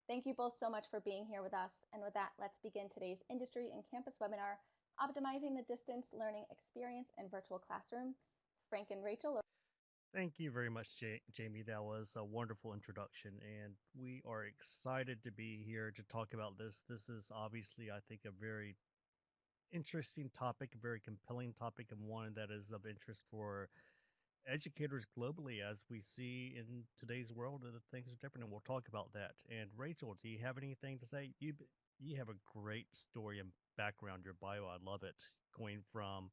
Thank you both so much for being here with us. And with that, let's begin today's industry and campus webinar, Optimizing the Distance Learning Experience in Virtual Classroom. Frank and Rachel. Thank you very much, Jamie. That was a wonderful introduction, and we are excited to be here to talk about this. This is obviously, I think, a very interesting topic, a very compelling topic, and one that is of interest for educators globally as we see in today's world that things are different, and we'll talk about that. And Rachel, do you have anything to say? You have a great story and background, your bio. I love it. Going from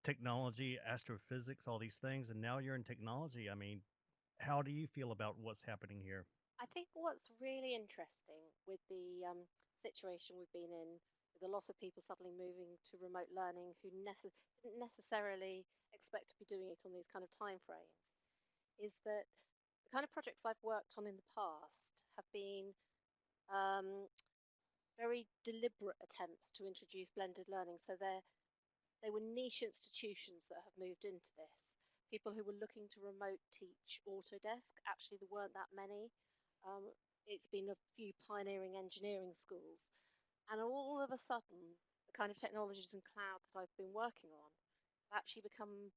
technology, astrophysics, all these things, and now you're in technology. I mean, how do you feel about what's happening here? I think what's really interesting with the situation we've been in, with a lot of people suddenly moving to remote learning who didn't necessarily expect to be doing it on these kind of time frames, is that the kind of projects I've worked on in the past have been um, very deliberate attempts to introduce blended learning. So they were niche institutions that have moved into this. People who were looking to remote teach Autodesk. Actually, there weren't that many. Um, it's been a few pioneering engineering schools. And all of a sudden, the kind of technologies and cloud that I've been working on have actually become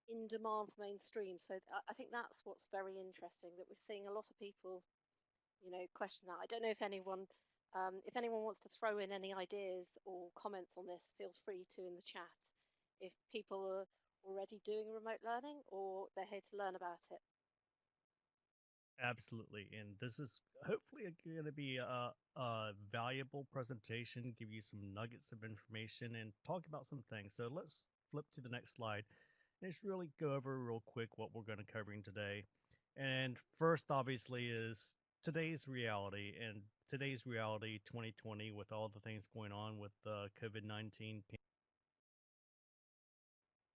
in demand for mainstream. So I think that's what's very interesting, that we're seeing a lot of people, question that. I don't know if anyone wants to throw in any ideas or comments on this, feel free to in the chat. If people are already doing remote learning or they're here to learn about it. Absolutely. And this is hopefully going to be a valuable presentation, give you some nuggets of information, and talk about some things. So let's flip to the next slide and just really go over real quick what we're going to covering today. And first, obviously, is today's reality. And today's reality, 2020, with all the things going on with the COVID-19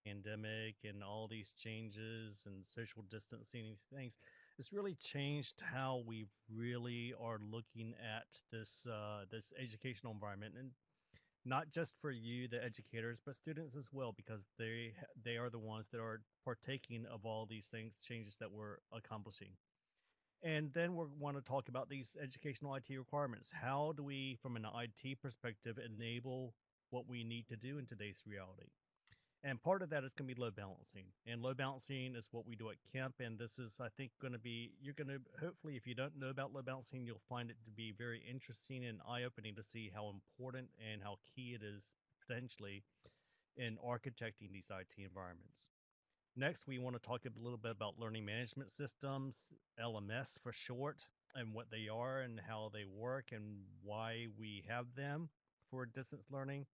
pandemic and all these changes and social distancing, these things, it's really changed how we really are looking at this educational environment, and not just for you, the educators, but students as well, because they are the ones that are partaking of all these things, changes that we're accomplishing. And then we want to talk about these educational IT requirements. How do we, from an IT perspective, enable what we need to do in today's reality? And part of that is going to be load balancing. And load balancing is what we do at Kemp. And this is, I think, going to be, you're going to, hopefully, if you don't know about load balancing, you'll find it to be very interesting and eye opening to see how important and how key it is potentially in architecting these IT environments. Next, we want to talk a little bit about learning management systems, LMS for short, and what they are and how they work and why we have them for distance learning.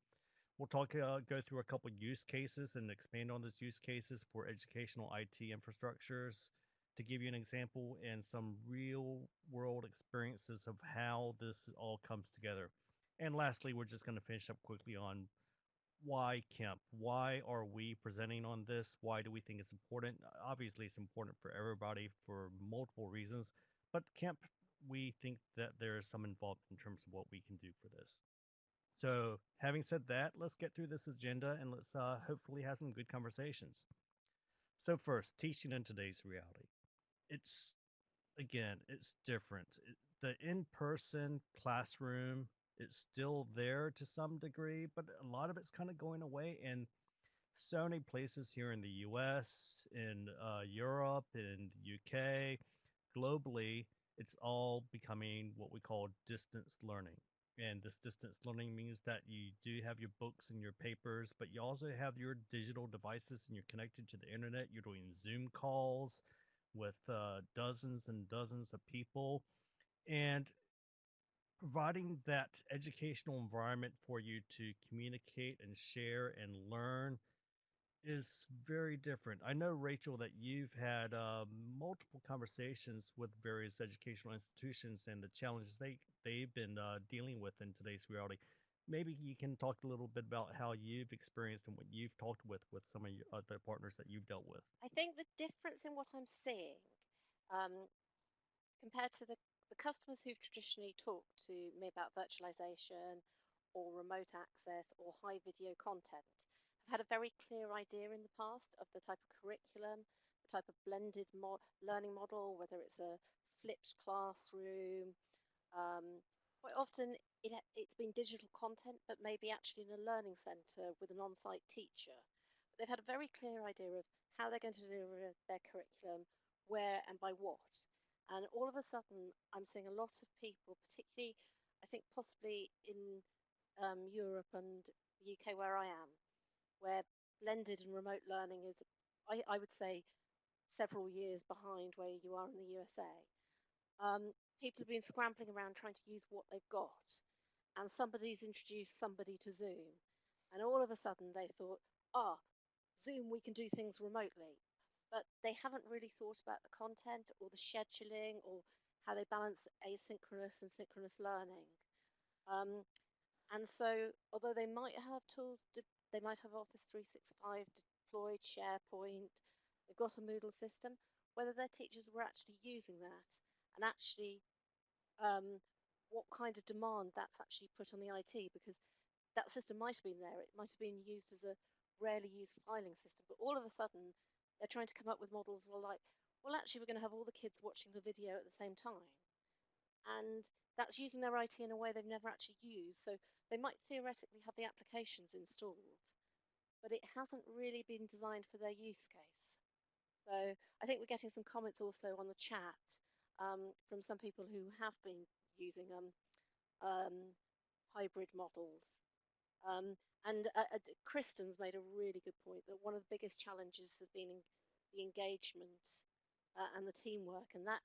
We'll go through a couple use cases and expand on those use cases for educational IT infrastructures to give you an example and some real world experiences of how this all comes together. And lastly, we're just going to finish up quickly on why Kemp? Why are we presenting on this? Why do we think it's important? Obviously, it's important for everybody for multiple reasons, but Kemp, we think that there is some involved in terms of what we can do for this. So, having said that, let's get through this agenda and let's hopefully have some good conversations. So, first, teaching in today's reality. It's, again, it's different. The in person classroom is still there to some degree, but a lot of it's kind of going away. And so many places here in the US, in Europe, in the UK, globally, it's all becoming what we call distance learning. And this distance learning means that you do have your books and your papers, but you also have your digital devices and you're connected to the internet. You're doing Zoom calls with dozens and dozens of people. And providing that educational environment for you to communicate and share and learn is very different. I know, Rachel, that you've had multiple conversations with various educational institutions and the challenges they've been dealing with in today's reality. Maybe you can talk a little bit about how you've experienced and what you've talked with some of your other partners that you've dealt with. I think the difference in what I'm seeing um, compared to the customers who've traditionally talked to me about virtualization or remote access or high video content have had a very clear idea in the past of the type of curriculum, the type of blended learning model, whether it's a flipped classroom. Quite often it's been digital content, but maybe actually in a learning centre with an on-site teacher. But they've had a very clear idea of how they're going to deliver their curriculum, where and by what. And all of a sudden, I'm seeing a lot of people, particularly, I think possibly in Europe and the UK where I am, where blended and remote learning is, I would say, several years behind where you are in the USA. People have been scrambling around trying to use what they've got, and somebody's introduced somebody to Zoom, and all of a sudden they thought, ah, Zoom, we can do things remotely. But they haven't really thought about the content or the scheduling or how they balance asynchronous and synchronous learning. Um, and so, although they might have tools, they might have Office 365 deployed, SharePoint, they've got a Moodle system, whether their teachers were actually using that and actually um, what kind of demand that's actually put on the IT, because that system might have been there, it might have been used as a rarely used filing system, but all of a sudden they're trying to come up with models well, actually, we're going to have all the kids watching the video at the same time. And that's using their IT in a way they've never actually used. So they might theoretically have the applications installed, but it hasn't really been designed for their use case. So I think we're getting some comments also on the chat from some people who have been using um, hybrid models. And Kristen's made a really good point that one of the biggest challenges has been the engagement and the teamwork, and that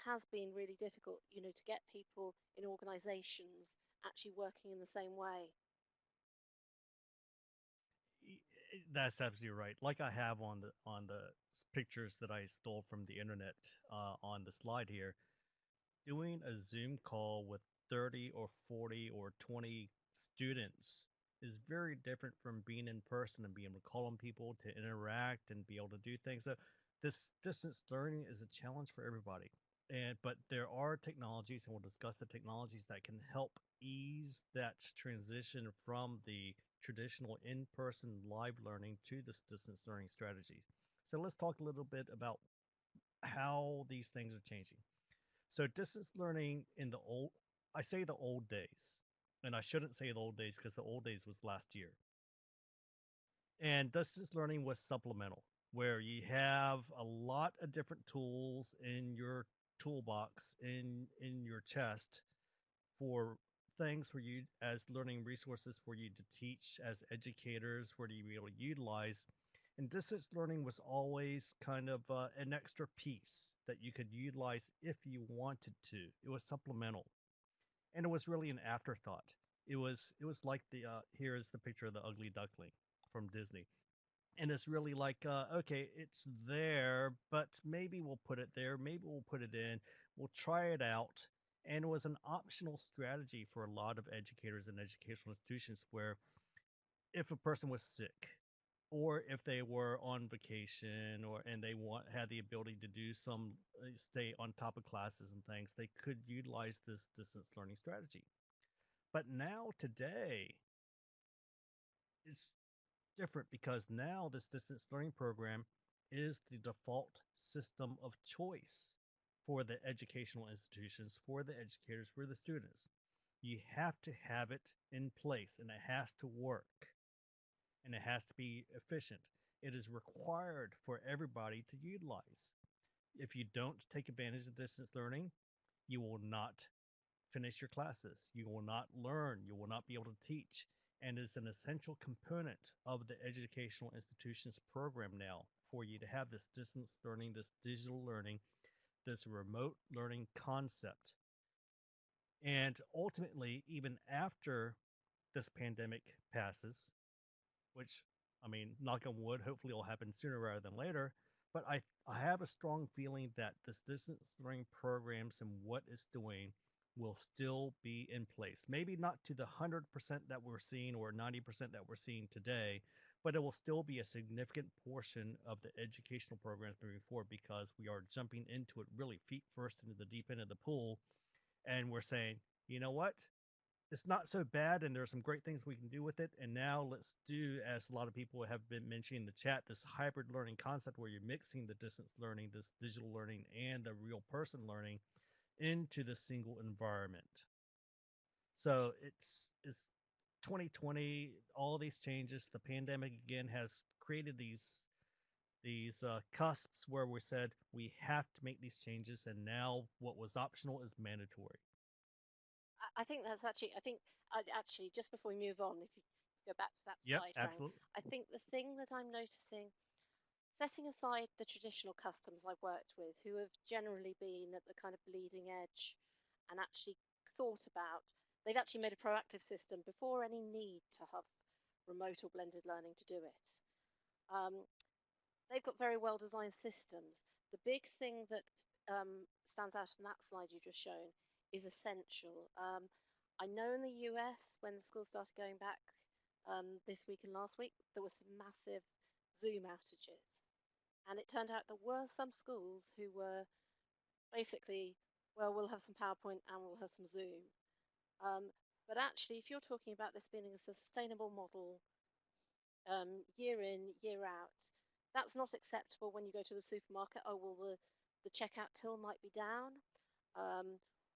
has been really difficult, to get people in organisations actually working in the same way. That's absolutely right. Like I have on the pictures that I stole from the internet on the slide here, doing a Zoom call with 30 or 40 or 20 students is very different from being in person and being able to call on people to interact and be able to do things. So this distance learning is a challenge for everybody. But there are technologies, and we'll discuss the technologies that can help ease that transition from the traditional in-person live learning to this distance learning strategies. So let's talk a little bit about how these things are changing. So distance learning in the old, I say the old days, and I shouldn't say the old days because the old days was last year. And distance learning was supplemental, where you have a lot of different tools in your toolbox in your chest for things for you as learning resources for you to teach as educators, for you to be able to utilize. And distance learning was always kind of an extra piece that you could utilize if you wanted to. It was supplemental, and it was really an afterthought. It was like the here is the picture of the ugly duckling from Disney, and it's really like okay, it's there, but maybe we'll put it there, maybe we'll put it in, we'll try it out. And it was an optional strategy for a lot of educators and educational institutions where if a person was sick or if they were on vacation or and they had the ability to do some stay on top of classes and things, they could utilize this distance learning strategy. But now today it's different because now this distance learning program is the default system of choice for the educational institutions, for the educators, for the students. You have to have it in place and it has to work and it has to be efficient. It is required for everybody to utilize. If you don't take advantage of distance learning, you will not finish your classes. You will not learn. You will not be able to teach. And it's an essential component of the educational institutions program now for you to have this distance learning, this digital learning, this remote learning concept. And ultimately, even after this pandemic passes, which, I mean, knock on wood, hopefully it'll happen sooner rather than later. But I have a strong feeling that this distance learning programs and what it's doing will still be in place. Maybe not to the 100% that we're seeing or 90% that we're seeing today, but it will still be a significant portion of the educational programs moving forward because we are jumping into it really feet first into the deep end of the pool. And we're saying, you know what? it's not so bad, and there are some great things we can do with it. And now let's do, as a lot of people have been mentioning in the chat, this hybrid learning concept where you're mixing the distance learning, this digital learning, and the real person learning into the single environment. So it's 2020, all these changes. The pandemic again has created these cusps where we said we have to make these changes, and now what was optional is mandatory. I think that's actually, actually, just before we move on, if you go back to that Yep, slide, Frank, absolutely. I think the thing that I'm noticing, setting aside the traditional customs I've worked with, who have generally been at the kind of bleeding edge and actually thought about, they've actually made a proactive system before any need to have remote or blended learning to do it. They've got very well designed systems. The big thing that stands out in that slide you just shown is essential. I know in the US, when the schools started going back this week and last week, there were some massive Zoom outages. And it turned out there were some schools who were basically, well, we'll have some PowerPoint and we'll have some Zoom. But actually, if you're talking about this being a sustainable model, year in, year out, that's not acceptable when you go to the supermarket. Oh, well, the checkout till might be down.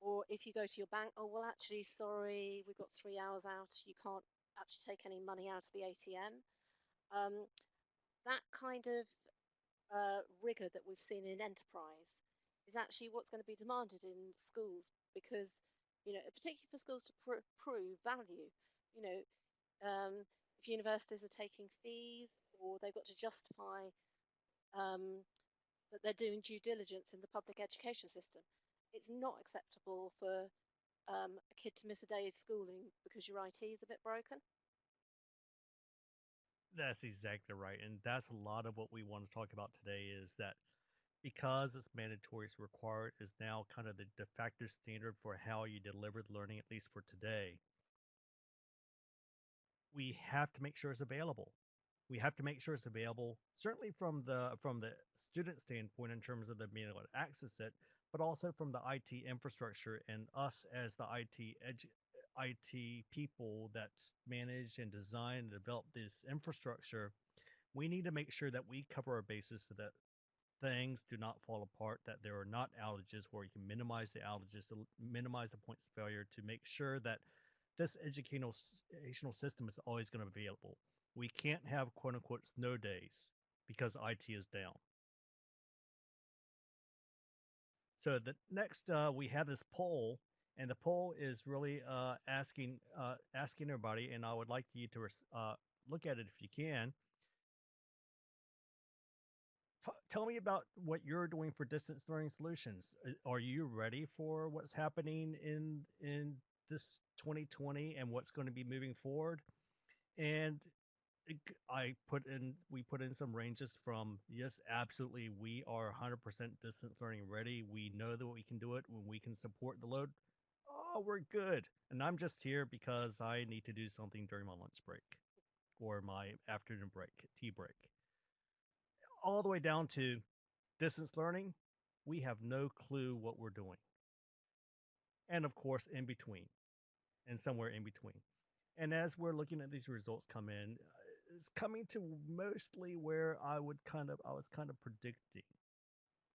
Or if you go to your bank, oh, well, actually, sorry, we've got 3 hours out. You can't actually take any money out of the ATM. That kind of rigor that we've seen in enterprise is actually what's going to be demanded in schools because, particularly for schools to prove value, you know, if universities are taking fees or they've got to justify that they're doing due diligence in the public education system, it's not acceptable for a kid to miss a day of schooling because your IT is a bit broken. That's exactly right. And that's a lot of what we want to talk about today is that because it's mandatory, it's required, is now kind of the de facto standard for how you deliver the learning, at least for today. We have to make sure it's available. We have to make sure it's available, certainly from the student standpoint in terms of them being able to access it, but also from the IT infrastructure and us as the IT people that manage and design and develop this infrastructure. We need to make sure that we cover our bases so that things do not fall apart, that there are not outages, where you can minimize the outages, minimize the points of failure to make sure that this educational system is always going to be available. We can't have quote unquote snow days because IT is down. So the next we have this poll, and the poll is really asking everybody, and I would like you to look at it if you can. Tell me about what you're doing for distance learning solutions. Are you ready for what's happening in this 2020 and what's going to be moving forward? And we put in some ranges from yes, absolutely, we are 100% distance learning ready. We know that we can do it when we can support the load. Oh, we're good. And I'm just here because I need to do something during my lunch break or my afternoon break, tea break. All the way down to distance learning, we have no clue what we're doing. And of course, in between, and somewhere in between. And as we're looking at these results come in, it's coming to mostly where I was kind of predicting.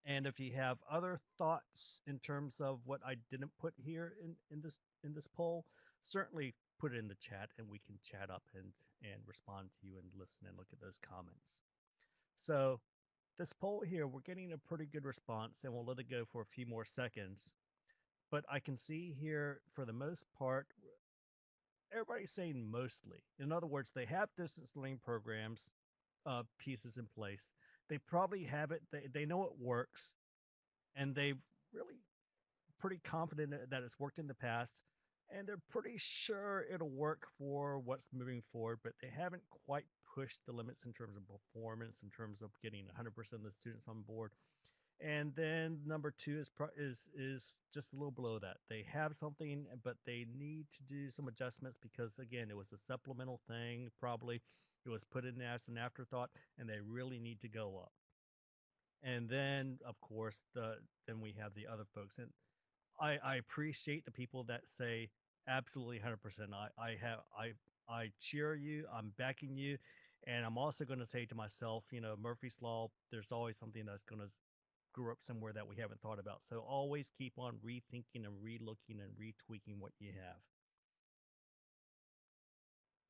And if you have other thoughts in terms of what I didn't put here in this poll, certainly put it in the chat and we can chat up and respond to you and listen and look at those comments. So this poll here, we're getting a pretty good response, and we'll let it go for a few more seconds. But I can see here, for the most part, everybody's saying mostly. In other words, they have distance learning programs, pieces in place. They probably have it. They know it works, and they've really pretty confident that it's worked in the past, and they're pretty sure it'll work for what's moving forward, but they haven't quite pushed the limits in terms of performance, in terms of getting 100% of the students on board. And then number two is just a little below that. They have something, but they need to do some adjustments because again, it was a supplemental thing. Probably it was put in as an afterthought, and they really need to go up. And then, of course, then we have the other folks, and I appreciate the people that say Absolutely, 100%. I cheer you. I'm backing you, and I'm also going to say to myself, Murphy's Law. There's always something that's going to screw up somewhere that we haven't thought about. So always keep on rethinking and relooking and retweaking what you have.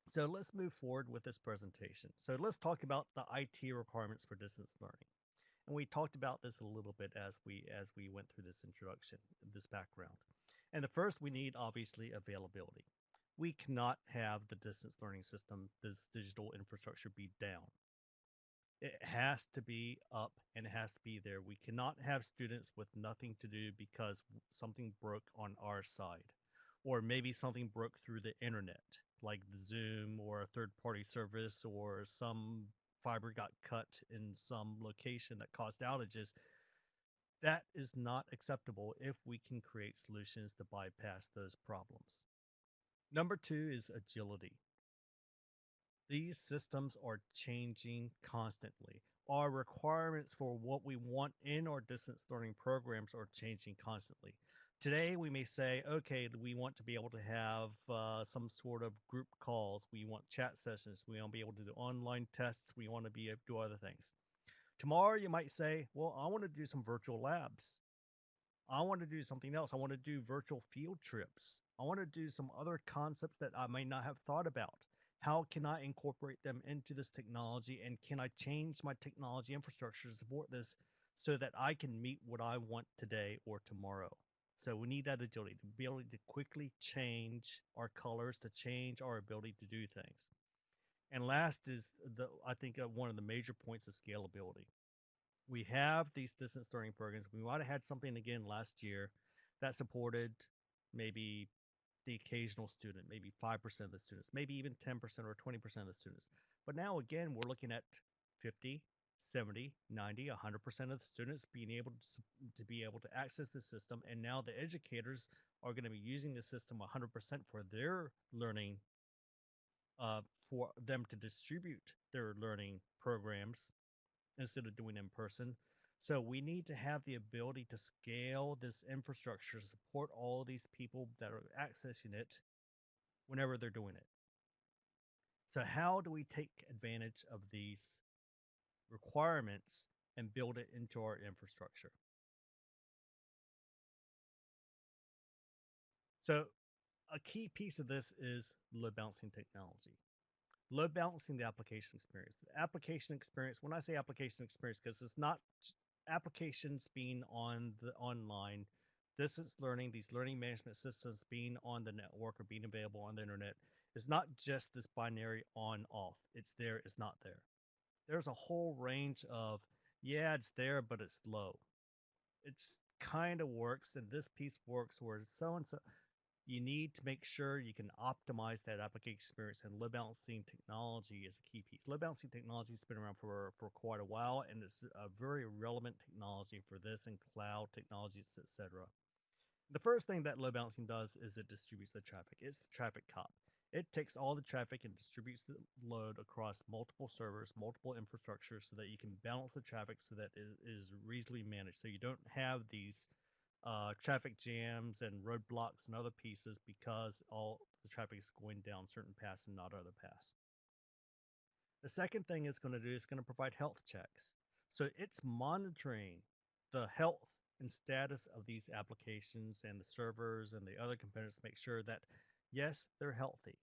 So let's move forward with this presentation. So let's talk about the IT requirements for distance learning. And we talked about this a little bit as we went through this introduction, this background. And the first we need obviously availability. We cannot have the distance learning system, this digital infrastructure be down. It has to be up and it has to be there. We cannot have students with nothing to do because something broke on our side, or maybe something broke through the internet, like the Zoom or a third party service, or some fiber got cut in some location that caused outages. That is not acceptable if we can create solutions to bypass those problems. Number two is agility. These systems are changing constantly. Our requirements for what we want in our distance learning programs are changing constantly. Today, we may say, okay, we want to be able to have some sort of group calls. We want chat sessions. We want to be able to do online tests. We want to be able to do other things. Tomorrow, you might say, well, I want to do some virtual labs. I want to do something else. I want to do virtual field trips. I want to do some other concepts that I might not have thought about. How can I incorporate them into this technology, and can I change my technology infrastructure to support this so that I can meet what I want today or tomorrow? So we need that agility to be able to quickly change our colors, to change our ability to do things. And last is I think one of the major points is scalability. We have these distance learning programs. We might have had something again last year that supported maybe the occasional student, maybe 5% of the students, maybe even 10% or 20% of the students. But now again, we're looking at 50, 70, 90, 100% of the students being able to be able to access the system. And now the educators are going to be using the system 100% for their learning, uh, for them to distribute their learning programs instead of doing in person. So we need to have the ability to scale this infrastructure to support all these people that are accessing it whenever they're doing it. So how do we take advantage of these requirements and build it into our infrastructure? So a key piece of this is load balancing technology. Load balancing the application experience. The application experience, when I say application experience, because it's not applications being on the online, distance learning, these learning management systems being on the network or being available on the internet, is not just this binary on off. It's there, it's not there. There's a whole range of, yeah, it's there, but it's low. It's kind of works, and this piece works where so and so. You need to make sure you can optimize that application experience, and load balancing technology is a key piece. Load balancing technology has been around for quite a while, and it's a very relevant technology for this and cloud technologies, etc. The first thing that load balancing does is it distributes the traffic. It's the traffic cop. It takes all the traffic and distributes the load across multiple servers, multiple infrastructures, so that you can balance the traffic so that it is reasonably managed. So you don't have these traffic jams and roadblocks and other pieces because all the traffic is going down certain paths and not other paths. The second thing it's going to do is going to provide health checks. So it's monitoring the health and status of these applications and the servers and the other components to make sure that, yes, they're healthy.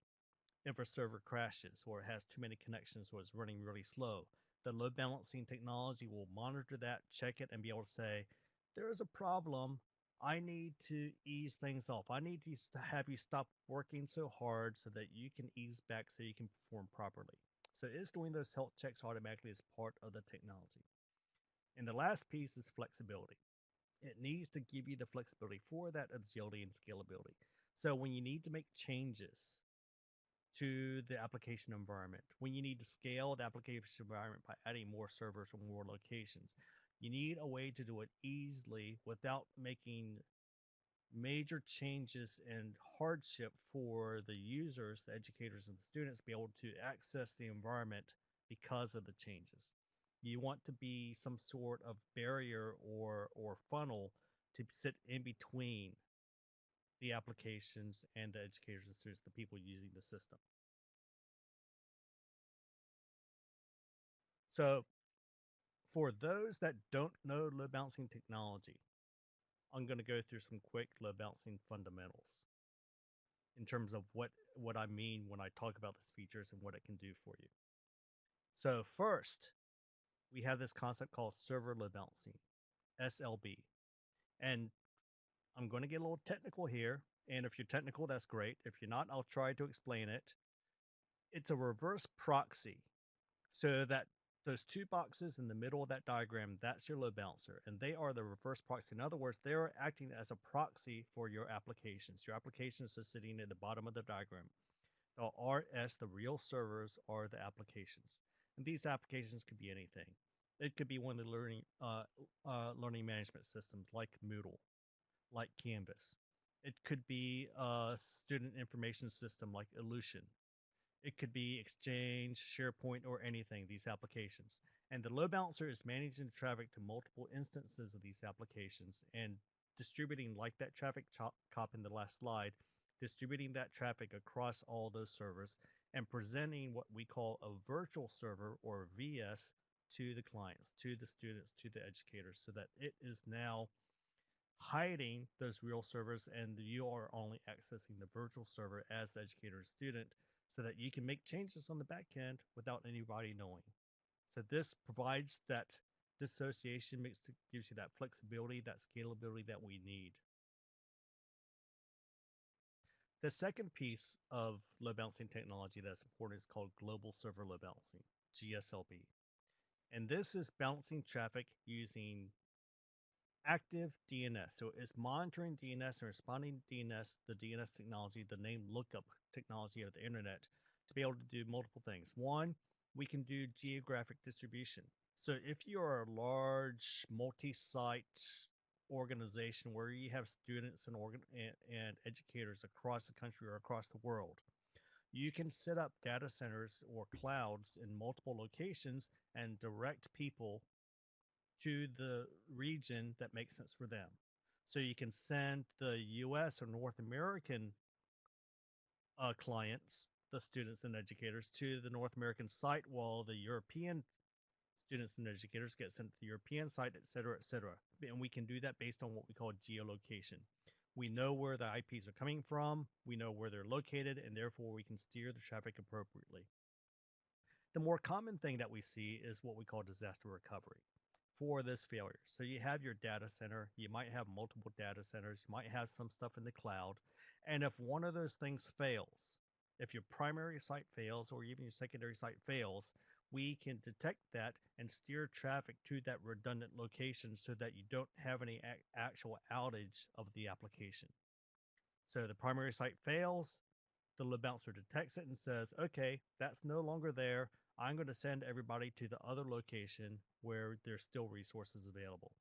If a server crashes or it has too many connections or it's running really slow, the load balancing technology will monitor that, check it, and be able to say, there is a problem. I need to ease things off. I need to have you stop working so hard so that you can ease back so you can perform properly. So it's doing those health checks automatically as part of the technology. And the last piece is flexibility. It needs to give you the flexibility for that agility and scalability. So when you need to make changes to the application environment, when you need to scale the application environment by adding more servers or more locations, you need a way to do it easily without making major changes and hardship for the users, the educators, and the students to be able to access the environment because of the changes. You want to be some sort of barrier or funnel to sit in between the applications, and the educators and students, the people using the system. So for those that don't know load balancing technology, I'm going to go through some quick load balancing fundamentals in terms of what I mean when I talk about these features and what it can do for you. So first, we have this concept called server load balancing, SLB. And I'm going to get a little technical here. And if you're technical, that's great. If you're not, I'll try to explain it. It's a reverse proxy, so that those two boxes in the middle of that diagram, that's your load balancer, and they are the reverse proxy. In other words, they're acting as a proxy for your applications. Your applications are sitting at the bottom of the diagram. The RS, the real servers, are the applications, and these applications could be anything. It could be one of the learning management systems like Moodle, like Canvas. It could be a student information system like Illusion. It could be Exchange, SharePoint, or anything, these applications. And the load balancer is managing the traffic to multiple instances of these applications and distributing, like that traffic cop in the last slide, distributing that traffic across all those servers and presenting what we call a virtual server, or VS, to the clients, to the students, to the educators, so that it is now hiding those real servers and you are only accessing the virtual server as the educator or student, so that you can make changes on the back end without anybody knowing. So this provides that dissociation, gives you that flexibility, that scalability that we need. The second piece of load balancing technology that's important is called global server load balancing, GSLB. And this is balancing traffic using active DNS. So it's monitoring DNS and responding to DNS, the DNS technology, the name lookup technology of the internet, to be able to do multiple things. One, we can do geographic distribution. So if you're a large multi-site organization where you have students and educators across the country or across the world, you can set up data centers or clouds in multiple locations and direct people to the region that makes sense for them. So you can send the US or North American clients, the students and educators, to the North American site, while the European students and educators get sent to the European site, et cetera, et cetera. And we can do that based on what we call geolocation. We know where the IPs are coming from, we know where they're located, and therefore we can steer the traffic appropriately. The more common thing that we see is what we call disaster recovery for this failure. So you have your data center, you might have multiple data centers, you might have some stuff in the cloud, and if one of those things fails, if your primary site fails or even your secondary site fails, we can detect that and steer traffic to that redundant location so that you don't have any actual outage of the application. So the primary site fails, the load balancer detects it and says, okay, that's no longer there. I'm going to send everybody to the other location where there's still resources available.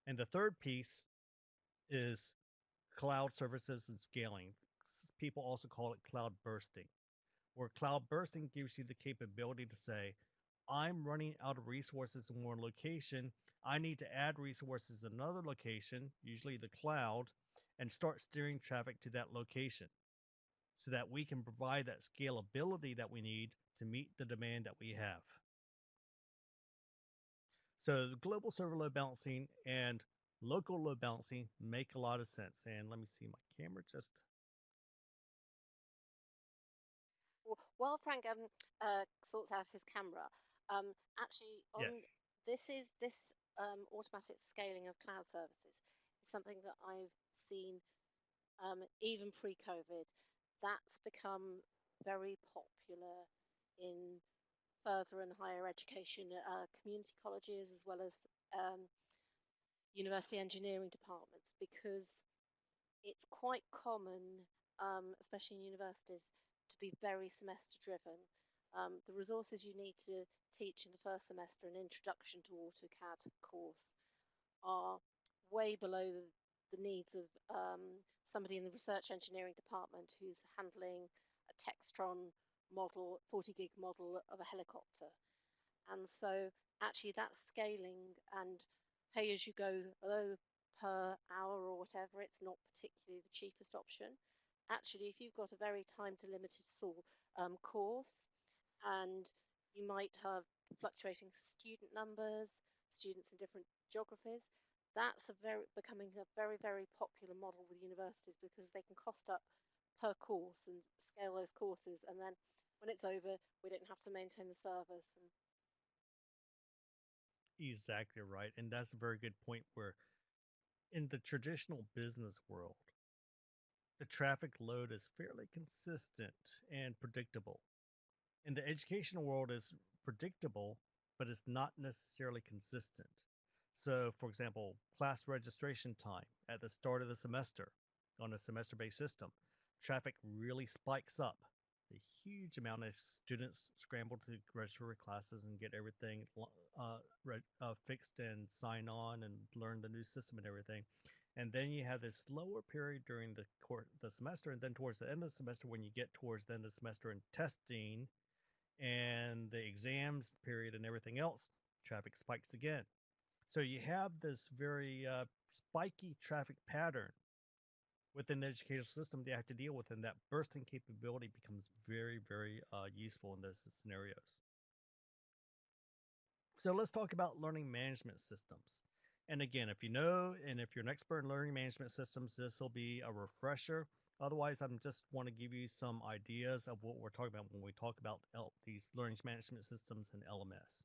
And the third piece is cloud services and scaling. People also call it cloud bursting, where cloud bursting gives you the capability to say, I'm running out of resources in one location. I need to add resources in another location, usually the cloud, and start steering traffic to that location, so that we can provide that scalability that we need to meet the demand that we have. So the global server load balancing and local load balancing make a lot of sense. And let me see, my camera just... While Frank sorts out his camera, actually Yes. this automatic scaling of cloud services is something that I've seen even pre-COVID. That's become very popular in further and higher education, community colleges, as well as university engineering departments, because it's quite common, especially in universities, to be very semester driven. The resources you need to teach in the first semester, an introduction to AutoCAD course, are way below the needs of somebody in the research engineering department who's handling a Textron model, 40 gig model of a helicopter. And so actually that scaling and pay as you go, although per hour or whatever, it's not particularly the cheapest option. Actually, if you've got a very time-delimited course, and you might have fluctuating student numbers, students in different geographies, that's becoming a very, very popular model with universities because they can cost up per course and scale those courses, and then when it's over, we don't have to maintain the service. And Exactly right. And that's a very good point where in the traditional business world, the traffic load is fairly consistent and predictable. In the educational world is predictable, but it's not necessarily consistent. So, for example, class registration time at the start of the semester on a semester-based system, traffic really spikes up. A huge amount of students scramble to register for classes and get everything fixed and sign on and learn the new system and everything. And then you have this slower period during the semester, and then towards the end of the semester, when you get towards the end of the semester and testing and the exams period and everything else, traffic spikes again. So you have this very spiky traffic pattern within the educational system that you have to deal with, and that bursting capability becomes very, very useful in those scenarios. So let's talk about learning management systems. And again, if you know, and if you're an expert in learning management systems, this will be a refresher. Otherwise, I'm just want to give you some ideas of what we're talking about when we talk about these learning management systems and LMS.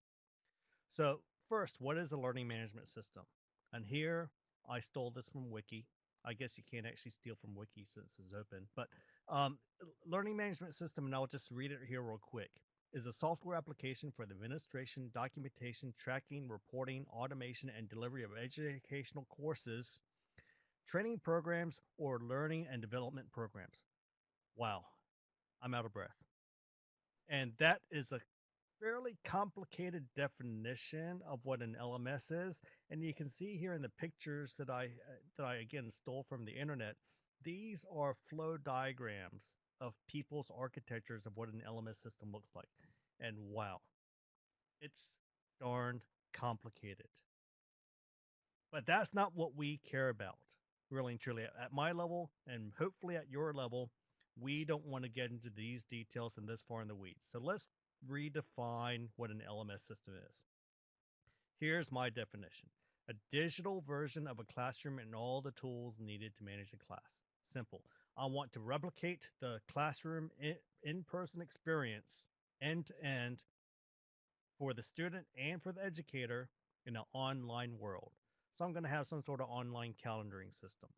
So first, what is a learning management system? And here I stole this from Wiki. I guess you can't actually steal from Wiki since it's open, but um, learning management system, and I'll just read it here real quick, is a software application for the administration, documentation, tracking, reporting, automation, and delivery of educational courses, training programs, or learning and development programs. Wow, I'm out of breath. And that is a fairly complicated definition of what an LMS is, and you can see here in the pictures that I again stole from the internet. These are flow diagrams of people's architectures of what an LMS system looks like, and wow, it's darned complicated. But that's not what we care about, really and truly. At my level, and hopefully at your level, we don't want to get into these details and this far in the weeds. So let's redefine what an LMS system is. Here's my definition: a digital version of a classroom and all the tools needed to manage a class. Simple. I want to replicate the classroom in person experience end to end for the student and for the educator in an online world. So I'm going to have some sort of online calendaring system.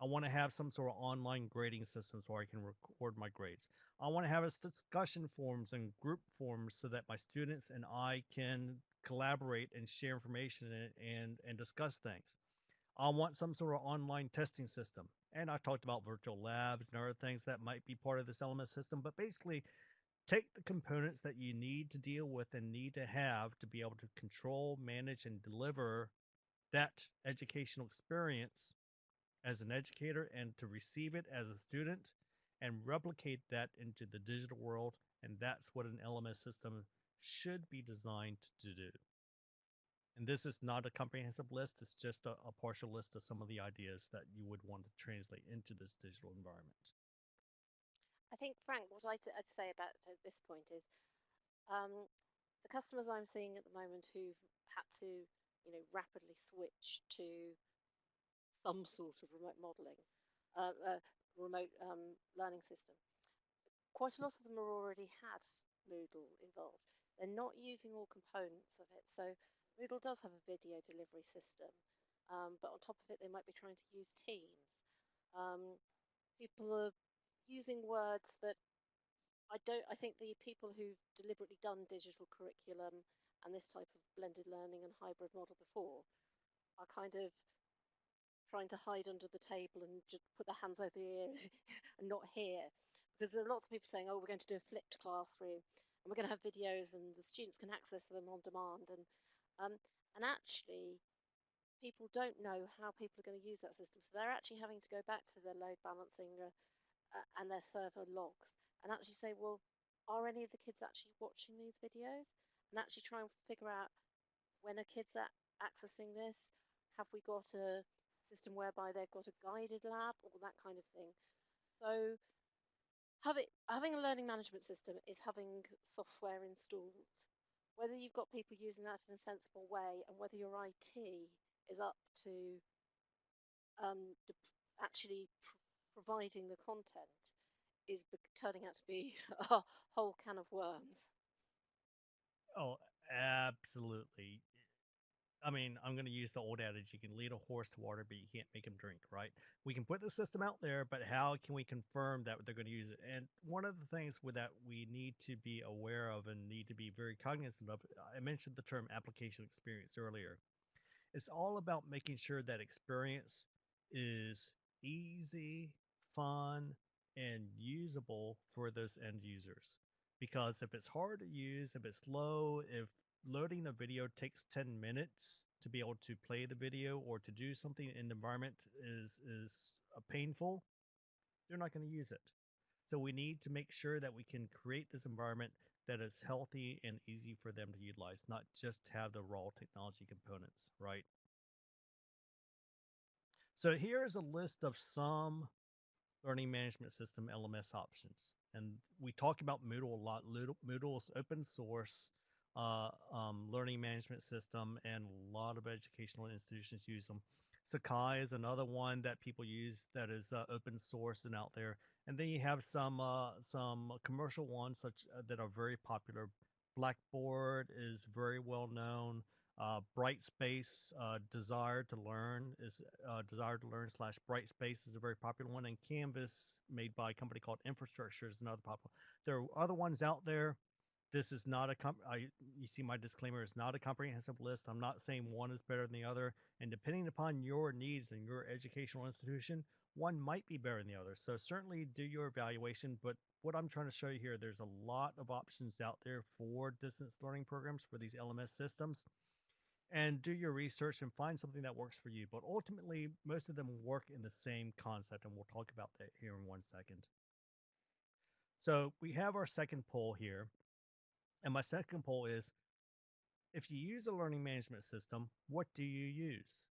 I want to have some sort of online grading system so I can record my grades. I want to have a discussion forums and group forums so that my students and I can collaborate and share information and discuss things. I want some sort of online testing system. And I talked about virtual labs and other things that might be part of this LMS system, but basically take the components that you need to deal with and need to have to be able to control, manage, and deliver that educational experience as an educator and to receive it as a student and replicate that into the digital world. And that's what an LMS system should be designed to do. And this is not a comprehensive list, it's just a partial list of some of the ideas that you would want to translate into this digital environment. I think, Frank, what I'd say about this point is um, the customers I'm seeing at the moment who've had to, rapidly switch to some sort of remote modeling, remote learning system. Quite a lot of them are already had Moodle involved. They're not using all components of it. So Moodle does have a video delivery system, but on top of it, they might be trying to use Teams. Um, People are using words that I think the people who've deliberately done digital curriculum and this type of blended learning and hybrid model before are kind of trying to hide under the table and just put their hands over their ears and not hear. Because there are lots of people saying, oh, we're going to do a flipped classroom and we're going to have videos and the students can access them on demand. Um, and actually, people don't know how people are going to use that system. So they're actually having to go back to their load balancing and their server logs and actually say, well, are any of the kids actually watching these videos? And actually try and figure out when are kids accessing this? Have we got a system whereby they've got a guided lab or that kind of thing. So having a learning management system is having software installed. Whether you've got people using that in a sensible way and whether your IT is up to actually providing the content is turning out to be a whole can of worms. Oh, absolutely. I mean, I'm going to use the old adage, you can lead a horse to water, but you can't make him drink, right? We can put the system out there, but how can we confirm that they're going to use it? And one of the things with that we need to be aware of and need to be very cognizant of, I mentioned the term application experience earlier. It's all about making sure that experience is easy, fun, and usable for those end users. Because if it's hard to use, if it's slow, if loading a video takes 10 minutes to be able to play the video or to do something in the environment is painful, they're not going to use it. So we need to make sure that we can create this environment that is healthy and easy for them to utilize, not just have the raw technology components, right? So here's a list of some learning management system LMS options. And we talk about Moodle a lot. Moodle is open source learning management system, and a lot of educational institutions use them. Sakai is another one that people use that is open source and out there. And then you have some commercial ones such that are very popular. Blackboard is very well known. Brightspace, Desire to Learn slash Brightspace is a very popular one, and Canvas, made by a company called Infrastructure, is another popular. There are other ones out there. This is not a you see my disclaimer, it's not a comprehensive list. I'm not saying one is better than the other, and depending upon your needs and your educational institution, one might be better than the other. So certainly do your evaluation, but what I'm trying to show you here, there's a lot of options out there for distance learning programs for these LMS systems, and do your research and find something that works for you. But ultimately, most of them work in the same concept, and we'll talk about that here in 1 second. So we have our second poll here, and my second poll is, if you use a learning management system, what do you use?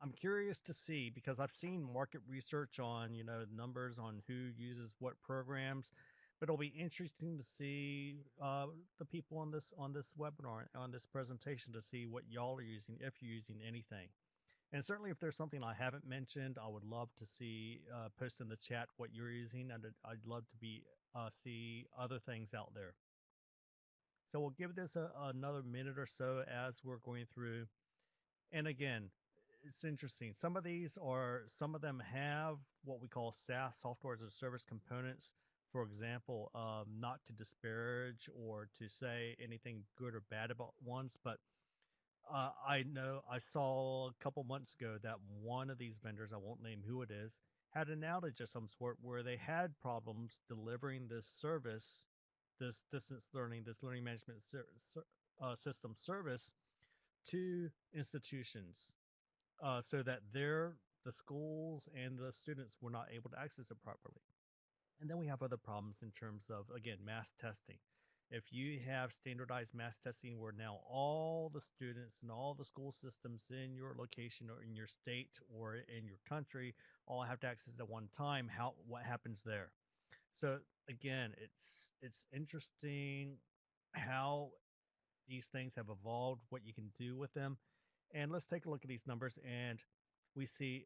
I'm curious to see, because I've seen market research on, numbers on who uses what programs, but it'll be interesting to see the people on this webinar, on this presentation, to see what y'all are using, if you're using anything. And certainly, if there's something I haven't mentioned, I would love to see post in the chat what you're using, and I'd love to see other things out there. So we'll give this another minute or so as we're going through. And again, it's interesting. Some of them have what we call SaaS, software as a service components. For example, not to disparage or to say anything good or bad about ones, but I know I saw a couple months ago that one of these vendors, I won't name who it is, had an outage of some sort where they had problems delivering this service, this distance learning, this learning management system service to institutions, so that the schools and the students were not able to access it properly. And then we have other problems in terms of, again, mass testing. If you have standardized mass testing where now all the students and all the school systems in your location or in your state or in your country all have to access it at one time, what happens there? So again, it's interesting how these things have evolved, what you can do with them. And let's take a look at these numbers, and we see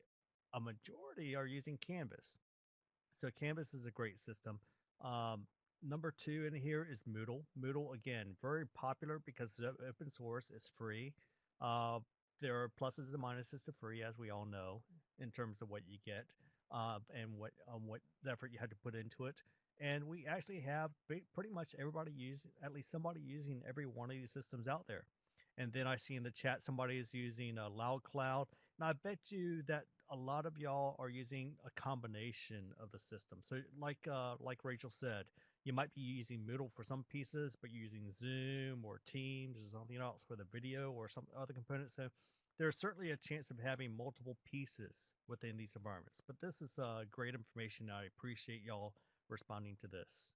a majority are using Canvas. So Canvas is a great system. Number two in here is Moodle. Moodle, again, very popular because it's open source, it's free. Uh, there are pluses and minuses to free, as we all know, in terms of what you get and what effort you had to put into it. And we actually have pretty much everybody at least somebody using every one of these systems out there. And then I see in the chat somebody is using Loud Cloud. And I bet you that a lot of y'all are using a combination of the system. So like Rachel said, you might be using Moodle for some pieces, but you're using Zoom or Teams or something else for the video or some other components. So there's certainly a chance of having multiple pieces within these environments. But this is great information. I appreciate y'all responding to this.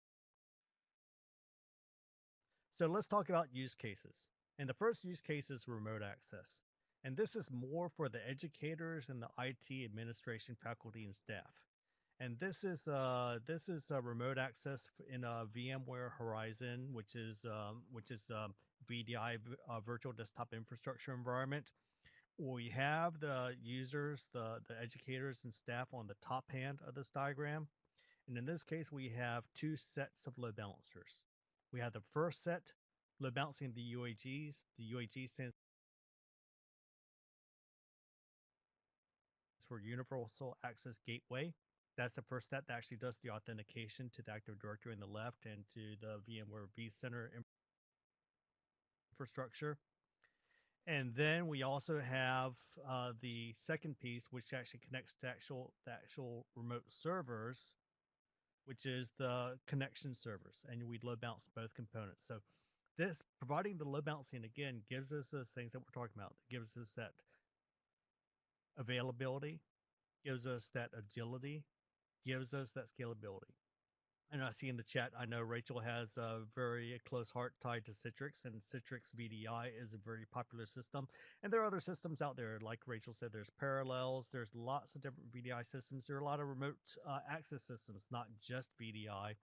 So let's talk about use cases. And the first use case is remote access. And this is more for the educators and the IT administration, faculty, and staff. And this is a remote access in a VMware Horizon, which is VDI, virtual desktop infrastructure environment. We have the users, the educators and staff on the top hand of this diagram. And in this case, we have two sets of load balancers. We have the first set, load balancing the UAGs. The UAG stands for Universal Access Gateway. That's the first step that actually does the authentication to the Active Directory on the left and to the VMware vCenter infrastructure. And then we also have the second piece, which actually connects to the actual remote servers, which is the connection servers, and we load balance both components. So this providing the load balancing again gives us those things that we're talking about. It gives us that availability, gives us that agility, gives us that scalability. And I see in the chat, I know Rachel has a very close heart tied to Citrix, and Citrix VDI is a very popular system. And there are other systems out there, like Rachel said, there's Parallels, there's lots of different VDI systems. There are a lot of remote access systems, not just VDI.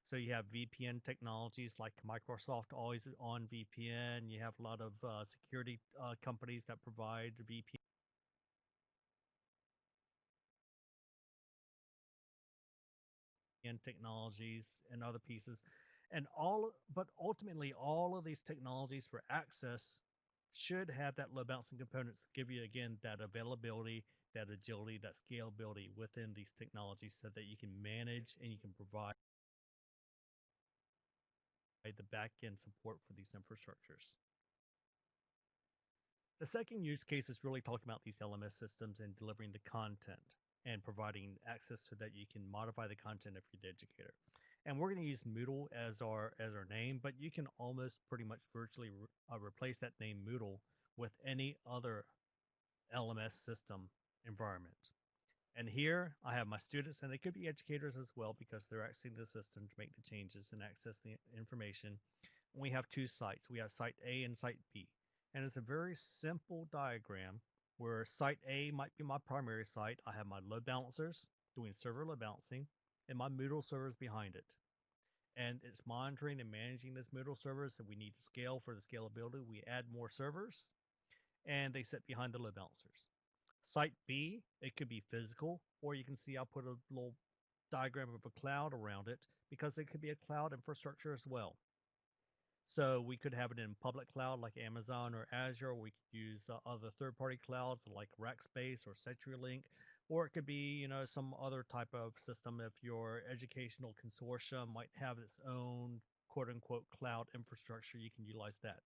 So you have VPN technologies like Microsoft Always On VPN. You have a lot of security companies that provide VPN technologies and other pieces, and but ultimately all of these technologies for access should have that load balancing components to give you again that availability, that agility, that scalability within these technologies so that you can manage and you can provide the back end support for these infrastructures. The second use case is really talking about these LMS systems and delivering the content and providing access so that you can modify the content if you're the educator. And we're going to use Moodle as our name, but you can almost pretty much virtually replace that name Moodle with any other LMS system environment. And here I have my students, and they could be educators as well because they're accessing the system to make the changes and access the information. We have two sites. We have site A and site B. And it's a very simple diagram where site A might be my primary site. I have my load balancers doing server load balancing and my Moodle servers behind it. And it's monitoring and managing this Moodle servers. So we need to scale for the scalability. We add more servers and they sit behind the load balancers. Site B, it could be physical, or you can see I'll put a little diagram of a cloud around it because it could be a cloud infrastructure as well. So we could have it in public cloud like Amazon or Azure. We could use other third-party clouds like Rackspace or CenturyLink, or it could be some other type of system. If your educational consortium might have its own quote-unquote cloud infrastructure, you can utilize that.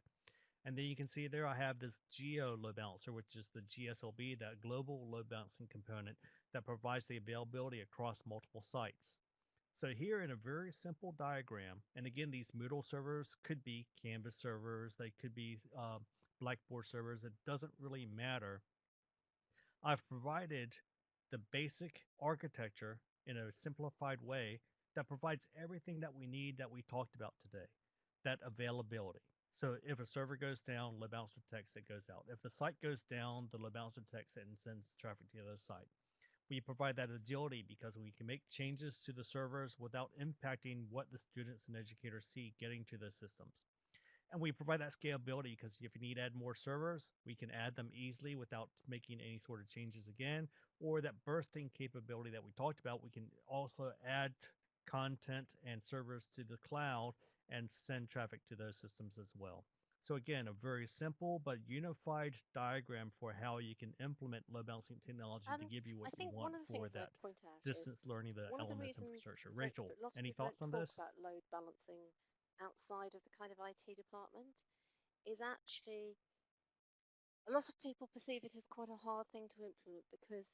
And then you can see there I have this geo load balancer, which is the GSLB, that global load balancing component that provides the availability across multiple sites. So here in a very simple diagram, and again, these Moodle servers could be Canvas servers, they could be Blackboard servers, it doesn't really matter. I've provided the basic architecture in a simplified way that provides everything that we need that we talked about today, that availability. So if a server goes down, load balancer detects it, goes out. If the site goes down, the load balancer detects it and sends traffic to the other site. We provide that agility because we can make changes to the servers without impacting what the students and educators see getting to those systems. And we provide that scalability because if you need to add more servers, we can add them easily without making any sort of changes again. Or that bursting capability that we talked about, we can also add content and servers to the cloud and send traffic to those systems as well. So again, a very simple but unified diagram for how you can implement load balancing technology to give you I what you think want one of the for things that I'd point out is distance learning, the one of the LMS reasons infrastructure. that Rachel, lots of any people thoughts don't on talk this? about load balancing outside of the kind of IT department is actually a lot of people perceive it as quite a hard thing to implement because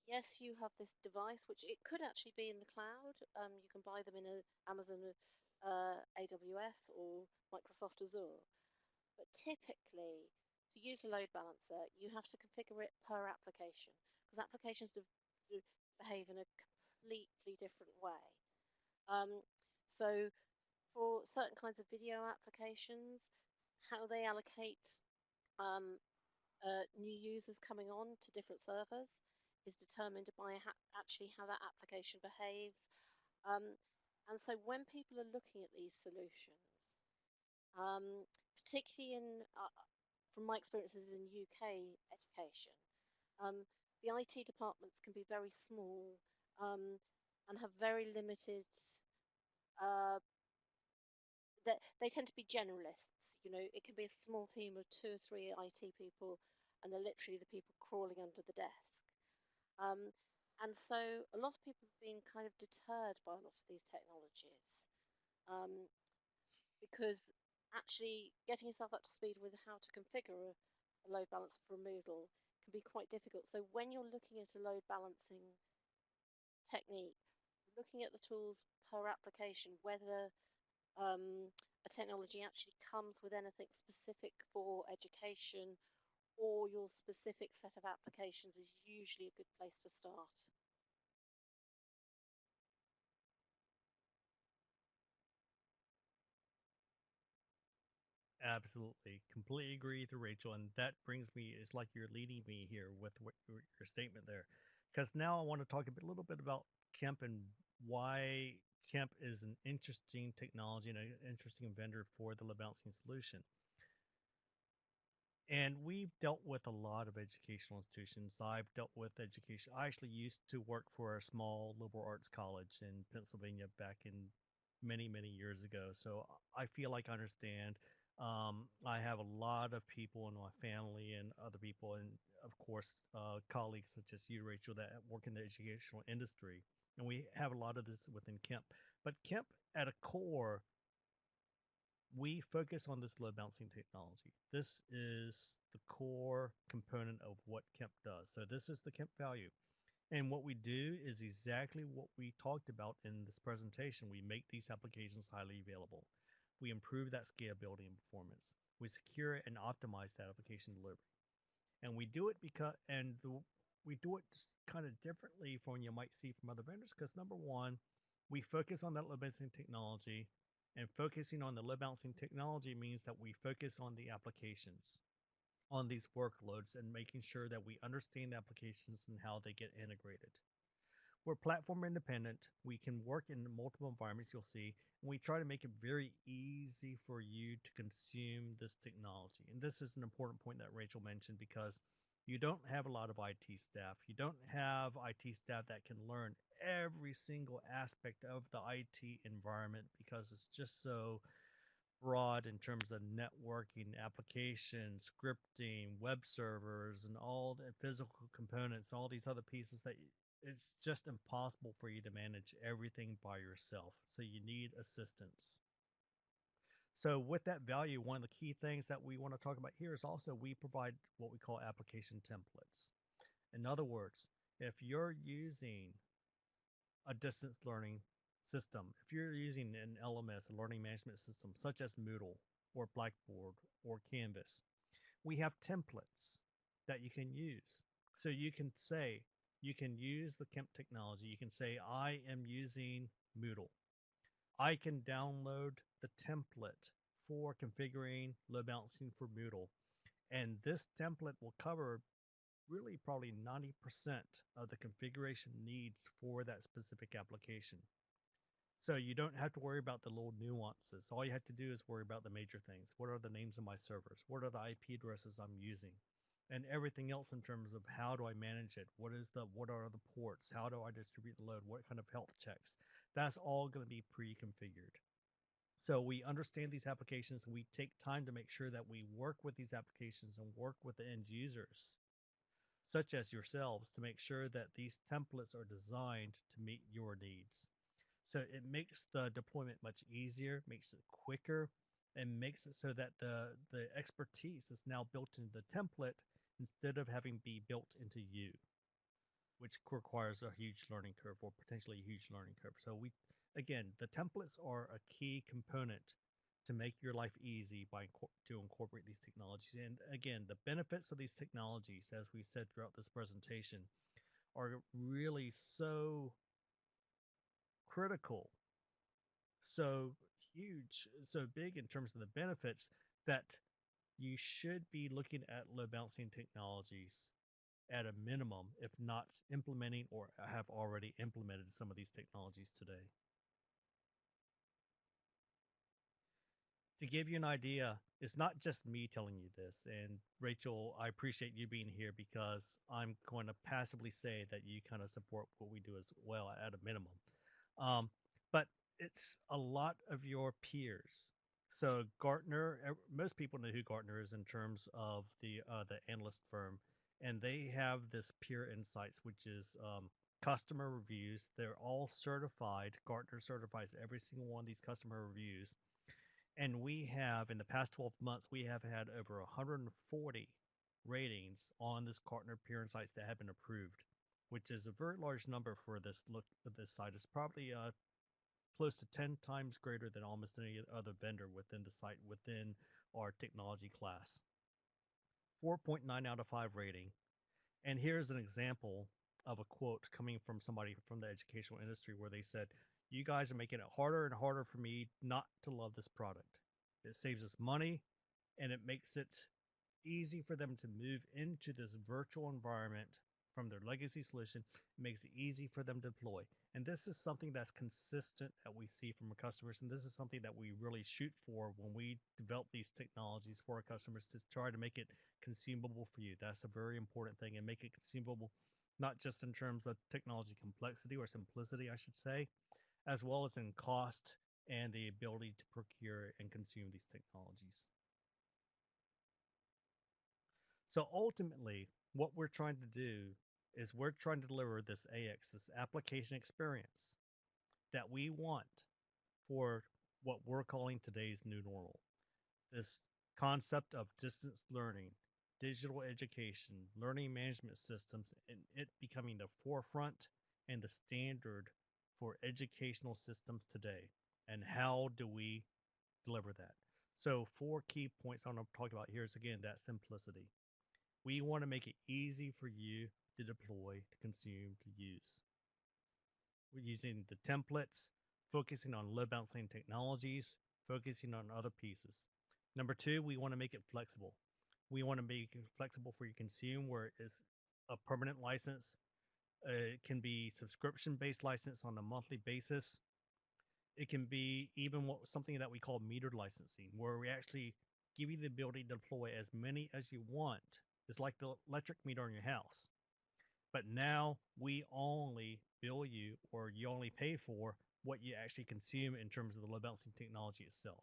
yes, you have this device which it could actually be in the cloud. You can buy them in a Amazon AWS or Microsoft Azure. But typically, to use a load balancer, you have to configure it per application because applications behave in a completely different way. So for certain kinds of video applications, how they allocate um, new users coming on to different servers is determined by actually how that application behaves. Um, and so when people are looking at these solutions, particularly from my experiences in UK education, um, the IT departments can be very small um, and have very limited. Uh, they tend to be generalists. You know, it can be a small team of 2 or 3 IT people, and they're literally the people crawling under the desk. Um, and so a lot of people have been kind of deterred by a lot of these technologies um, because actually getting yourself up to speed with how to configure a load balancer for a Moodle can be quite difficult. So when you're looking at a load balancing technique, looking at the tools per application, whether a technology actually comes with anything specific for education or your specific set of applications is usually a good place to start. Absolutely. Completely agree with you, Rachel. And that brings me, it's like you're leading me here with what your statement there. Because now I want to talk little bit about Kemp and why Kemp is an interesting technology and an interesting vendor for the load balancing solution. And we've dealt with a lot of educational institutions. I've dealt with education. I actually used to work for a small liberal arts college in Pennsylvania back in many, many years ago. So I feel like I understand. I have a lot of people in my family and other people, and of course, colleagues such as you, Rachel, that work in the educational industry. And we have a lot of this within Kemp. But Kemp, at a core, we focus on this load balancing technology. This is the core component of what Kemp does. So this is the Kemp value. And what we do is exactly what we talked about in this presentation. We make these applications highly available. We improve that scalability and performance. We secure and optimize that application delivery. And we do it we do it just kind of differently from what you might see from other vendors because number one, we focus on that load balancing technology, and focusing on the load balancing technology means that we focus on the applications, on these workloads, and making sure that we understand the applications and how they get integrated. We're platform independent. We can work in multiple environments, you'll see, and we try to make it very easy for you to consume this technology. And this is an important point that Rachel mentioned because you don't have a lot of IT staff. You don't have IT staff that can learn every single aspect of the IT environment because it's just so broad in terms of networking, application, scripting, web servers, and all the physical components, all these other pieces that it's just impossible for you to manage everything by yourself. So you need assistance. So with that value, one of the key things that we want to talk about here is also we provide what we call application templates. In other words, if you're using a distance learning system, if you're using an LMS, a learning management system, such as Moodle or Blackboard or Canvas, we have templates that you can use. So you can use the Kemp technology. You can say, I am using Moodle. I can download the template for configuring load balancing for Moodle. And this template will cover really probably 90% of the configuration needs for that specific application. So you don't have to worry about the little nuances. All you have to do is worry about the major things. What are the names of my servers? What are the IP addresses I'm using? And everything else in terms of how do I manage it? What are the ports? How do I distribute the load? What kind of health checks? That's all going to be pre-configured. So we understand these applications and we take time to make sure that we work with these applications and work with the end users such as yourselves, to make sure that these templates are designed to meet your needs. So it makes the deployment much easier, makes it quicker, and makes it so that the expertise is now built into the template instead of having to be built into you, which requires a huge learning curve or potentially a huge learning curve. So again, the templates are a key component to make your life easy to incorporate these technologies. And again, the benefits of these technologies, as we said throughout this presentation, are really so critical, so huge, so big in terms of the benefits that you should be looking at load balancing technologies at a minimum, if not implementing or have already implemented some of these technologies today. To give you an idea, it's not just me telling you this. And Rachel, I appreciate you being here because I'm going to passively say that you kind of support what we do as well at a minimum. But it's a lot of your peers. So Gartner, most people know who Gartner is in terms of the analyst firm, and they have this peer insights, which is customer reviews. They're all certified. Gartner certifies every single one of these customer reviews. And we have, in the past 12 months, we have had over 140 ratings on this Gartner peer insights that have been approved, which is a very large number for this look at this site. It's probably close to 10 times greater than almost any other vendor within the site within our technology class. 4.9 out of 5 rating. And here's an example of a quote coming from somebody from the educational industry where they said, "You guys are making it harder and harder for me not to love this product. It saves us money and it makes it easy for them to move into this virtual environment from their legacy solution. It makes it easy for them to deploy." And this is something that's consistent that we see from our customers. And this is something that we really shoot for when we develop these technologies for our customers, to try to make it consumable for you. That's a very important thing, and make it consumable, not just in terms of technology complexity or simplicity, I should say, as well as in cost and the ability to procure and consume these technologies. So ultimately, what we're trying to do is we're trying to deliver this AX, this application experience that we want for what we're calling today's new normal. This concept of distance learning, digital education, learning management systems, and it becoming the forefront and the standard for educational systems today. And how do we deliver that? So 4 key points I want to talk about here is, again, that simplicity. We want to make it easy for you to deploy, to consume, to use. We're using the templates, focusing on load balancing technologies, focusing on other pieces. Number two, we want to make it flexible. We want to make it flexible for you to consume, where it's a permanent license. It can be subscription-based license on a monthly basis. It can be even something that we call metered licensing, where we actually give you the ability to deploy as many as you want. It's like the electric meter in your house. But now we only bill you, or you only pay for what you actually consume in terms of the load balancing technology itself.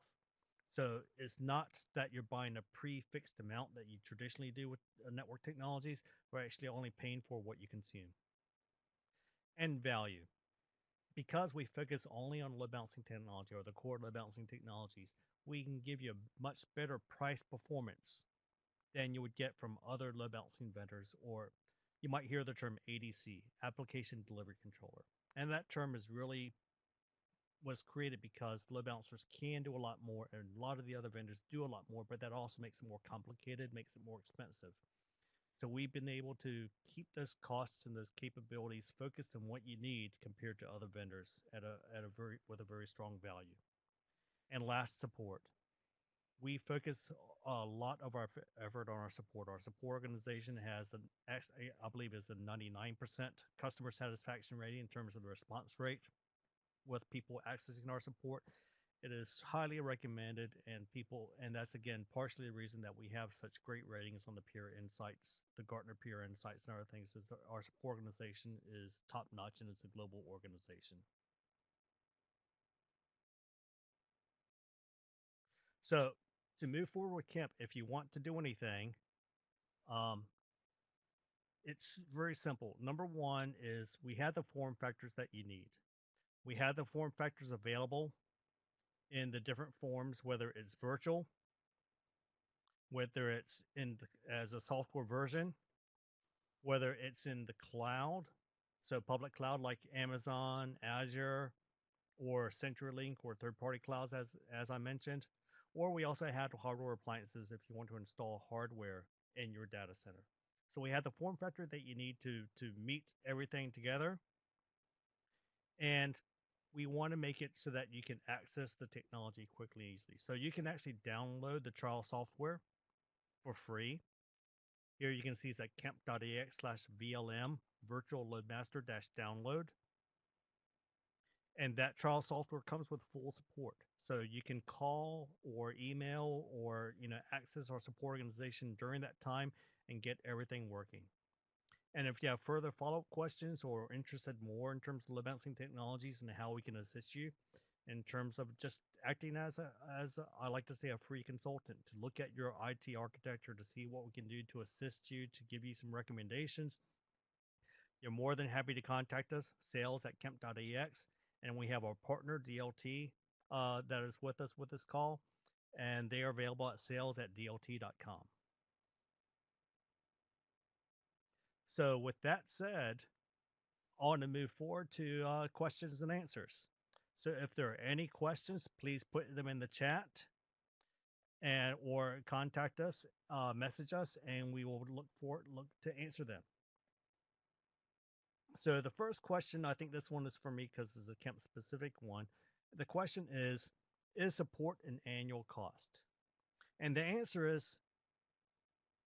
So it's not that you're buying a prefixed amount that you traditionally do with network technologies. We're actually only paying for what you consume. And value. Because we focus only on load balancing technology, or the core load balancing technologies, we can give you a much better price performance than you would get from other load balancing vendors, or you might hear the term ADC, Application Delivery Controller. And that term is really was created because load balancers can do a lot more, and a lot of the other vendors do a lot more, but that also makes it more complicated, makes it more expensive. So we've been able to keep those costs and those capabilities focused on what you need compared to other vendors with a very strong value. And last, support. We focus a lot of our effort on our support. Our support organization has I believe, is a 99% customer satisfaction rating in terms of the response rate with people accessing our support. It is highly recommended, and that's again partially the reason that we have such great ratings on the peer insights, the Gartner peer insights, and other things. Is our support organization is top notch, and it's a global organization. So to move forward with Kemp, if you want to do anything, um, it's very simple. Number one is we have the form factors that you need. We have the form factors available in the different forms, whether it's virtual, whether it's as a software version, whether it's in the cloud, so public cloud like Amazon, Azure, or CenturyLink, or third-party clouds, as I mentioned, or we also have hardware appliances if you want to install hardware in your data center. So we have the form factor that you need to meet everything together, and we want to make it so that you can access the technology quickly and easily. So you can actually download the trial software for free. Here you can see it's at kemp.ax/VLM virtual loadmaster -download. And that trial software comes with full support. So you can call or email or access our support organization during that time and get everything working. And if you have further follow-up questions or are interested more in terms of load balancing technologies and how we can assist you in terms of just acting as I like to say, a free consultant to look at your IT architecture to see what we can do to assist you, to give you some recommendations, you're more than happy to contact us, sales@kemp.ax, and we have our partner, DLT, that is with us with this call, and they are available at sales@dlt.com. So with that said, I want to move forward to questions and answers. So if there are any questions, please put them in the chat or contact us, message us, and we will look to answer them. So the first question, I think this one is for me because it's a Kemp specific one. The question is support an annual cost? And the answer is,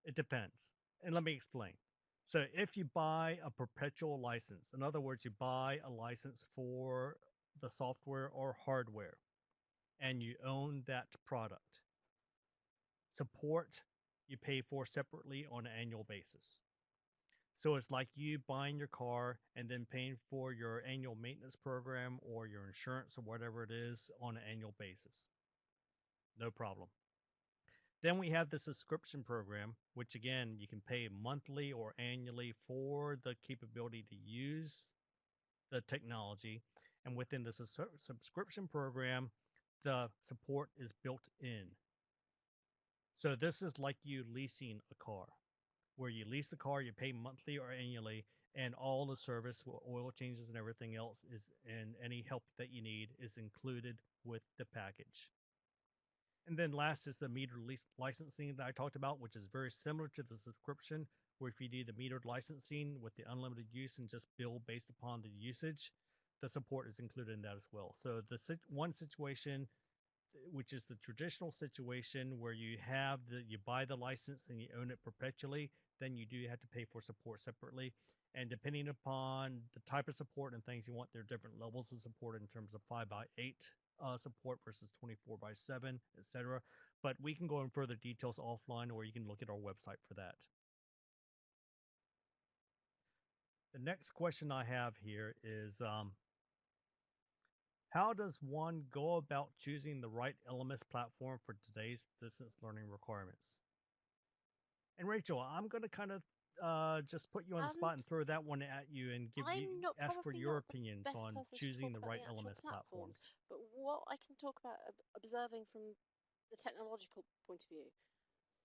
it depends. And let me explain. So if you buy a perpetual license, in other words, you buy a license for the software or hardware, and you own that product, support you pay for separately on an annual basis. So it's like you buying your car and then paying for your annual maintenance program or your insurance or whatever it is on an annual basis. No problem. Then we have the subscription program, which again, you can pay monthly or annually for the capability to use the technology. And within the subscription program, the support is built in. So this is like you leasing a car, where you lease the car, you pay monthly or annually, and all the service, oil changes and everything else and any help that you need is included with the package. And then last is the metered licensing that I talked about, which is very similar to the subscription, where if you do the metered licensing with the unlimited use and just bill based upon the usage, the support is included in that as well. So the one situation, which is the traditional situation where you buy the license and you own it perpetually, then you do have to pay for support separately. And depending upon the type of support and things you want, there are different levels of support in terms of 5x8 support versus 24x7, etc. But we can go in further details offline, or you can look at our website for that. The next question I have here is, how does one go about choosing the right LMS platform for today's distance learning requirements? And Rachel, I'm going to kind of just put you on the spot and throw that one at you and ask for your opinions on choosing the right LMS platforms. But what I can talk about observing from the technological point of view,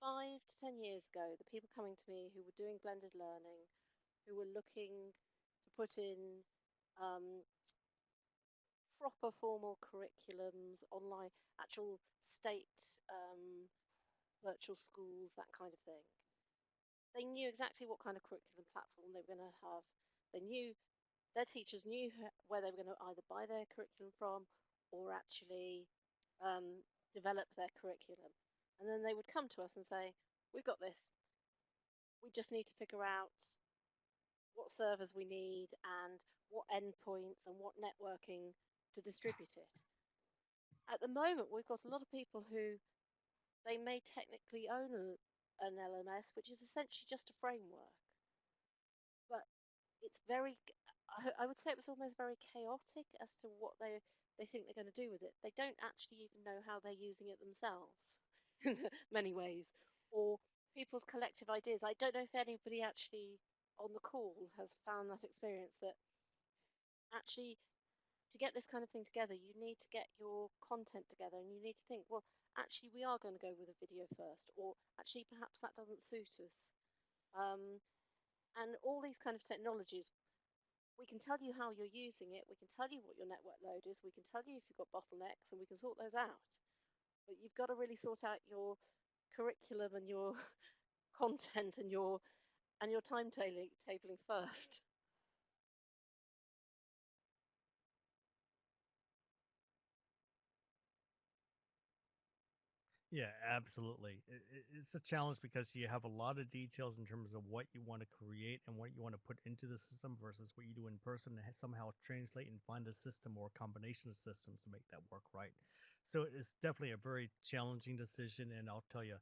5 to 10 years ago, the people coming to me who were doing blended learning, who were looking to put in proper formal curriculums, online, actual state virtual schools, that kind of thing. They knew exactly what kind of curriculum platform they were going to have. They knew, their teachers knew where they were going to either buy their curriculum from or actually develop their curriculum. And then they would come to us and say, we've got this. We just need to figure out what servers we need and what endpoints and what networking to distribute it. At the moment, we've got a lot of people who they may technically own an LMS, which is essentially just a framework. But it's very, I would say it was almost very chaotic as to what they think they're going to do with it. They don't actually even know how they're using it themselves in many ways, or people's collective ideas. I don't know if anybody actually on the call has found that experience, that actually to get this kind of thing together, you need to get your content together and you need to think, well, actually, we are going to go with a video first, or actually, perhaps that doesn't suit us. And all these kind of technologies, we can tell you how you're using it, we can tell you what your network load is, we can tell you if you've got bottlenecks, and we can sort those out. But you've got to really sort out your curriculum and your content and your timetabling first. Yeah, absolutely. It's a challenge because you have a lot of details in terms of what you want to create and what you want to put into the system versus what you do in person and somehow translate and find the system or combination of systems to make that work right. So it's definitely a very challenging decision. And I'll tell you,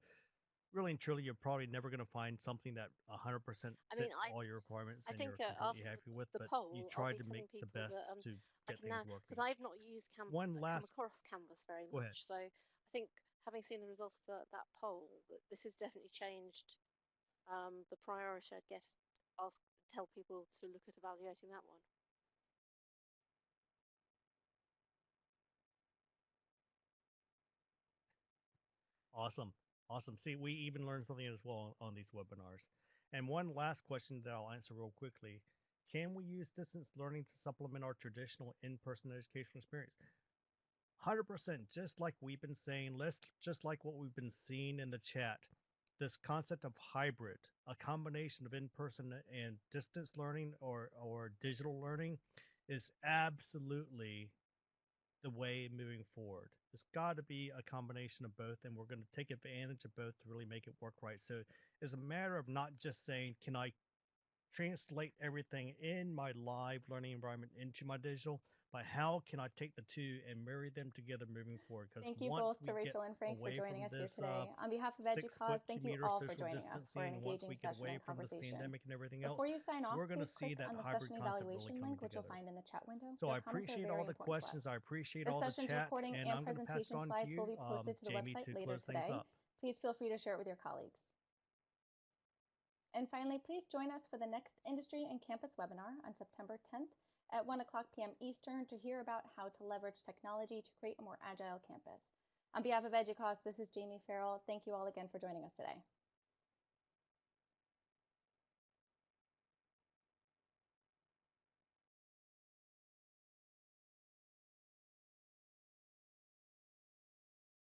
really and truly, you're probably never going to find something that 100% I mean, fits all your requirements I and think you're completely after happy with, the but you poll, I'll try be to make telling the people best that to I get can things now, working. because I've not used One come last, across Canvas very go ahead. much. So I think having seen the results of that poll, that this has definitely changed the priority I'd ask tell people to look at evaluating that one. Awesome. Awesome. See, we even learned something as well on these webinars. And one last question that I'll answer real quickly. Can we use distance learning to supplement our traditional in-person educational experience? 100%, just like we've been saying, just like what we've been seeing in the chat. This concept of hybrid, a combination of in-person and distance learning or digital learning is absolutely the way moving forward. It's got to be a combination of both, and we're going to take advantage of both to really make it work right. So it's a matter of not just saying, can I translate everything in my live learning environment into my digital, but how can I take the two and marry them together moving forward? Because Thank you once both to we get Rachel and Frank for away joining from us here this today. On behalf of 6 foot, EduCause, thank you 2 meter all for social joining us for an distancing, once engaging we get session away and from this conversation. pandemic and everything else, Before you sign off, we're going to please see click that on the hybrid session concept really evaluation coming link, which you'll together. find in the chat window. So Your I comments are appreciate all very the important to us. questions. I appreciate The all the session's chat, recording and and I'm going to pass it presentation on to slides will you, be posted to the Jamie, website to later close things today. up. Please feel free to share it with your colleagues. And finally, please join us for the next Industry and Campus webinar on September 10th at 1 p.m. Eastern to hear about how to leverage technology to create a more agile campus. On behalf of EduCause, this is Jamie Farrell. Thank you all again for joining us today.